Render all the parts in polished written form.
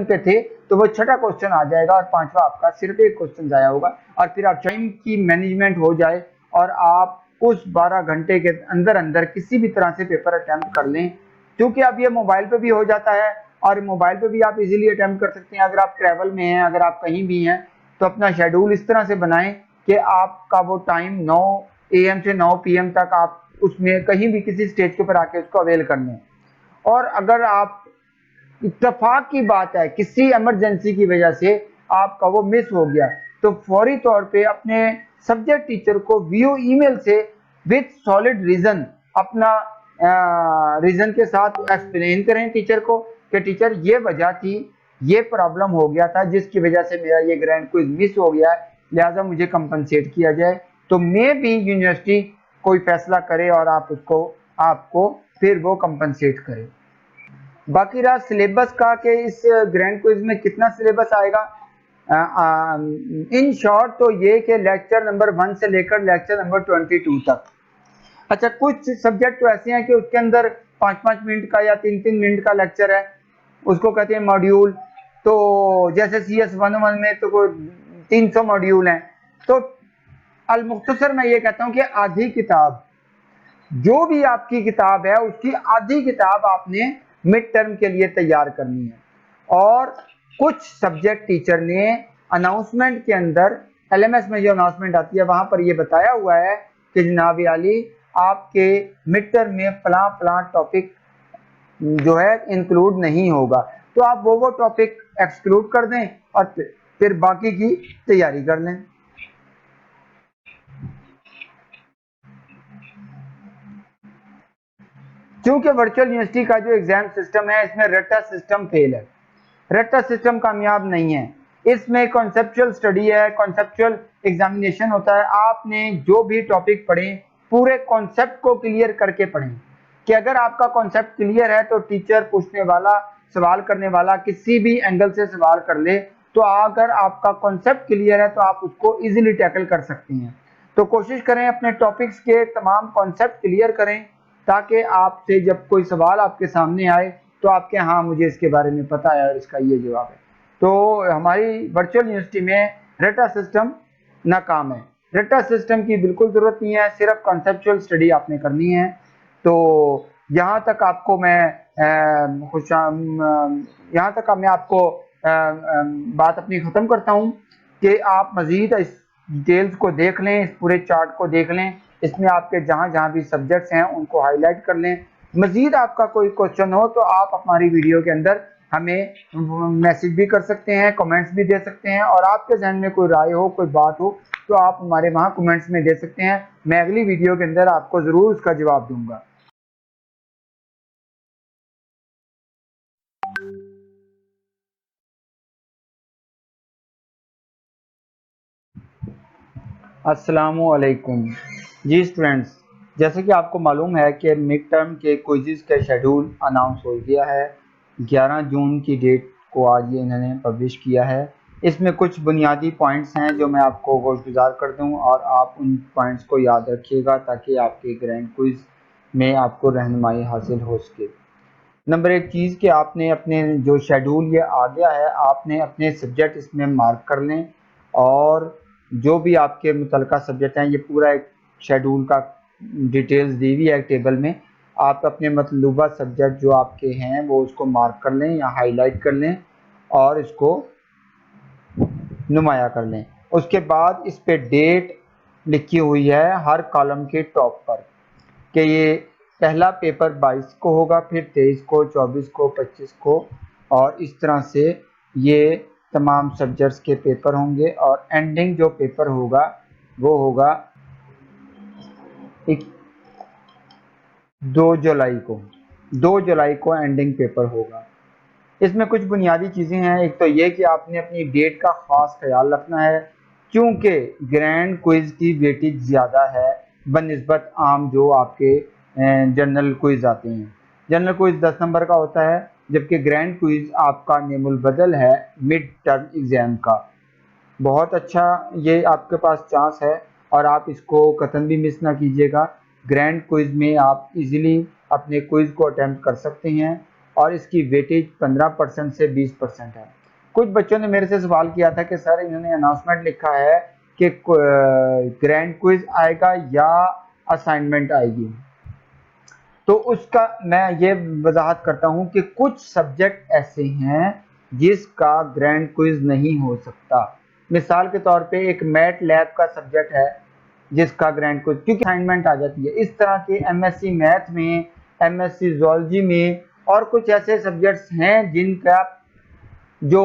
पे थे तो वो छठा क्वेश्चन आ जाएगा और पांचवा आपका सिर्फ एक क्वेश्चन जाया होगा, और फिर आप टाइम की मैनेजमेंट हो जाए और आप उस 12 घंटे के अंदर अंदर किसी भी तरह से पेपर अटेम्प्ट कर लें। क्योंकि अब ये मोबाइल पे भी हो जाता है और मोबाइल पे भी आप इजीली अटेम्प्ट कर सकते हैं। अगर आप ट्रैवल में हैं, अगर आप कहीं भी हैं, तो अपना शेड्यूल इस तरह से बनाएं कि आपका वो टाइम 9 AM से 9 PM तक आप उसमें कहीं भी किसी स्टेज के ऊपर आके उसको अवेल कर लें। और अगर आप इत्तेफाक की बात है किसी इमरजेंसी की वजह से आपका वो मिस हो गया, तो फौरी तौर पे अपने सब्जेक्ट टीचर को व्यू ईमेल से विद सॉलिड रीजन अपना रीजन के साथ एक्सप्लेन करें टीचर को कि टीचर ये वजह थी, ये प्रॉब्लम हो गया था जिसकी वजह से मेरा ये ग्रैंड क्विज मिस हो गया है, लिहाजा मुझे कंपनसेट किया जाए। तो मे भी यूनिवर्सिटी कोई फैसला करे और आपको फिर वो कंपनसेट करे। बाकी रहा सिलेबस का कि इस ग्रैंड क्विज में कितना सिलेबस आएगा। इन शॉर्ट तो ये कि लेक्चर नंबर 1 से लेकर लेक्चर नंबर 22 तक। अच्छा, कुछ सब्जेक्ट तो ऐसे हैं कि उसके अंदर 5-5 मिनट का या 3-3 मिनट का लेक्चर है, उसको कहते हैं मॉड्यूल। तो जैसे CS 101 में तो कोई 300 मॉड्यूल हैं। तो अल मुख्तसर मैं ये कहता हूँ कि आधी किताब, जो भी आपकी किताब है उसकी आधी किताब आपने मिड टर्म के लिए तैयार करनी है। और कुछ सब्जेक्ट टीचर ने अनाउंसमेंट के अंदर, LMS में जो अनाउंसमेंट आती है वहां पर ये बताया हुआ है कि जनाब अली आपके मिड टर्म में फलां फलां टॉपिक जो है इंक्लूड नहीं होगा, तो आप वो टॉपिक एक्सक्लूड कर दें और फिर बाकी की तैयारी कर लें। क्योंकि वर्चुअल यूनिवर्सिटी का जो एग्जाम सिस्टम है इसमें रट्टा सिस्टम फेल है, रट्टा सिस्टम कामयाब नहीं है। इसमें कॉन्सेप्चुअल स्टडी है, कॉन्सेप्चुअल एग्जामिनेशन होता है। आपने जो भी टॉपिक पढ़े पूरे कॉन्सेप्ट को क्लियर करके पढ़ें कि अगर आपका कॉन्सेप्ट क्लियर है तो टीचर पूछने वाला, सवाल करने वाला किसी भी एंगल से सवाल कर ले, तो अगर आपका कॉन्सेप्ट क्लियर है तो आप उसको इजीली टैकल कर सकते हैं। तो कोशिश करें अपने टॉपिक्स के तमाम कॉन्सेप्ट क्लियर करें ताकि आपसे जब कोई सवाल आपके सामने आए तो आपके हाँ मुझे इसके बारे में पता है और इसका ये जवाब है। तो हमारी वर्चुअल यूनिवर्सिटी में रट्टा सिस्टम नाकाम है, रट्टा सिस्टम की बिल्कुल ज़रूरत नहीं है, सिर्फ कॉन्सेप्चुअल स्टडी आपने करनी है। तो यहाँ तक आपको मैं यहाँ तक मैं आपको बात अपनी ख़त्म करता हूँ कि आप मज़ीद इस डिटेल्स को देख लें, इस पूरे चार्ट को देख लें, इसमें आपके जहाँ जहाँ भी सब्जेक्ट्स हैं उनको हाईलाइट कर लें। मज़ीद आपका कोई क्वेश्चन हो तो आप हमारी वीडियो के अंदर हमें मैसेज भी कर सकते हैं, कमेंट्स भी दे सकते हैं, और आपके जहन में कोई राय हो, कोई बात हो तो आप हमारे वहाँ कमेंट्स में दे सकते हैं। मैं अगली वीडियो के अंदर आपको ज़रूर उसका जवाब दूंगा। अस्सलामुअलैकुम। जी स्टूडेंट्स, जैसे कि आपको मालूम है कि मिड टर्म के क्विज़ेस का शेड्यूल अनाउंस हो गया है। 11 जून की डेट को आज ये इन्होंने पब्लिश किया है। इसमें कुछ बुनियादी पॉइंट्स हैं जो मैं आपको गोशगुजार कर दूं और आप उन पॉइंट्स को याद रखिएगा ताकि आपके ग्रैंड क्विज़ में आपको रहनुमाई हासिल हो सके। नंबर एक चीज़ कि आपने अपने जो शेड्यूल ये आ गया है, आपने अपने सब्जेक्ट इसमें मार्क कर लें, और जो भी आपके मुतलका सब्जेक्ट हैं ये पूरा एक शेड्यूल का डिटेल्स दी हुई है टेबल में। आप अपने मतलूबा सब्जेक्ट जो आपके हैं वो उसको मार्क कर लें या हाईलाइट कर लें और इसको नुमाया कर लें। उसके बाद इस पे डेट लिखी हुई है हर कॉलम के टॉप पर कि ये पहला पेपर 22 को होगा, फिर 23 को, 24 को, 25 को, और इस तरह से ये तमाम सब्जेक्ट्स के पेपर होंगे। और एंडिंग जो पेपर होगा वो होगा 2 जुलाई को एंडिंग पेपर होगा। इसमें कुछ बुनियादी चीज़ें हैं। एक तो ये कि आपने अपनी डेट का ख़ास ख्याल रखना है क्योंकि ग्रैंड क्विज़ की वेटेज ज़्यादा है बनिस्बत आम जो आपके जनरल क्विज़ आते हैं। जनरल क्विज़ 10 नंबर का होता है, जबकि ग्रैंड क्विज़ आपका नेमुल बदल है मिड टर्म एग्ज़ाम का। बहुत अच्छा ये आपके पास चांस है और आप इसको कतई भी मिस ना कीजिएगा। ग्रैंड क्विज़ में आप इजीली अपने क्विज़ को अटेम्प्ट कर सकते हैं और इसकी वेटेज 15% से 20% है। कुछ बच्चों ने मेरे से सवाल किया था कि सर इन्होंने अनाउंसमेंट लिखा है कि ग्रैंड क्विज आएगा या असाइनमेंट आएगी, तो उसका मैं ये वजाहत करता हूं कि कुछ सब्जेक्ट ऐसे हैं जिसका ग्रैंड क्विज नहीं हो सकता। मिसाल के तौर पे एक मैथ लैब का सब्जेक्ट है जिसका ग्रैंड क्विज क्योंकि असाइनमेंट आ जाती है। इस तरह के एमएससी मैथ में, एमएससी जूलॉजी में और कुछ ऐसे सब्जेक्ट्स हैं जिनका जो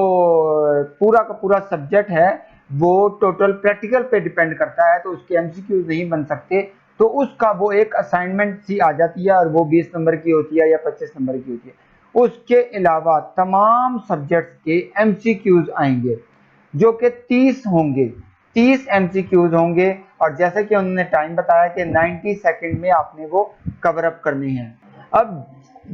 पूरा का पूरा सब्जेक्ट है वो टोटल प्रैक्टिकल पे डिपेंड करता है, तो उसके एमसीक्यूज नहीं बन सकते, तो उसका वो एक असाइनमेंट सी आ जाती है और वो 20 नंबर की होती है या 25 नंबर की होती है। उसके अलावा तमाम सब्जेक्ट्स के एमसीक्यूज आएंगे जो कि 30 होंगे, 30 एमसीक्यूज होंगे और जैसे कि उन्होंने टाइम बताया कि 90 सेकंड में आपने वो कवर अप करनी है। अब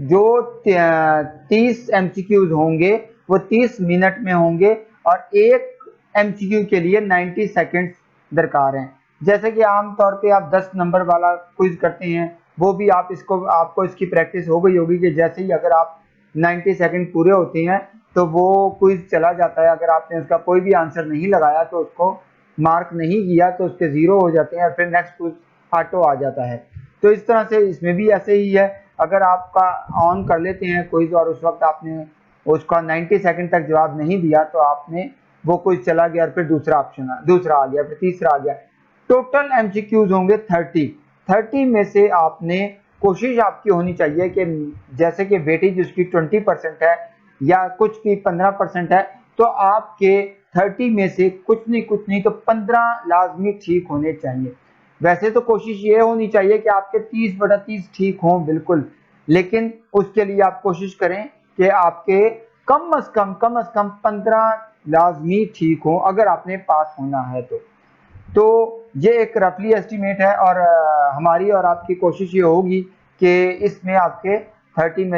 जो 30 एमसीक्यूज होंगे वो 30 मिनट में होंगे और एक एमसीक्यू के लिए 90 सेकंड्स दरकार हैं। जैसे कि आमतौर पे आप 10 नंबर वाला क्विज करते हैं, वो भी आपको इसकी प्रैक्टिस हो गई होगी कि जैसे ही अगर आप 90 सेकंड पूरे होते हैं तो वो क्विज चला जाता है। अगर आपने उसका कोई भी आंसर नहीं लगाया तो उसको मार्क नहीं किया तो उसके 0 हो जाते हैं और फिर नेक्स्ट क्विज ऑटो आ जाता है। तो इस तरह से इसमें भी ऐसे ही है, अगर आपका ऑन कर लेते हैं क्विज और उस वक्त आपने उसका 90 सेकंड तक जवाब नहीं दिया तो आपने वो क्विज चला गया और फिर दूसरा आ गया, फिर तीसरा आ गया। टोटल एमसीक्यूज होंगे 30 में से आपने कोशिश आपकी होनी चाहिए कि जैसे कि वेटेज उसकी 20% है या कुछ की 15% है, तो आपके 30 में से कुछ नहीं तो 15 लाजमी ठीक होने चाहिए। वैसे तो कोशिश ये होनी चाहिए कि आपके 30/30 ठीक हों बिल्कुल, लेकिन उसके लिए आप कोशिश करें कि आपके कम अज कम 15 लाजमी ठीक हो अगर आपने पास होना है तो ये एक रफली एस्टीमेट है और हमारी और आपकी कोशिश ये होगी कि इसमें आपके 30 में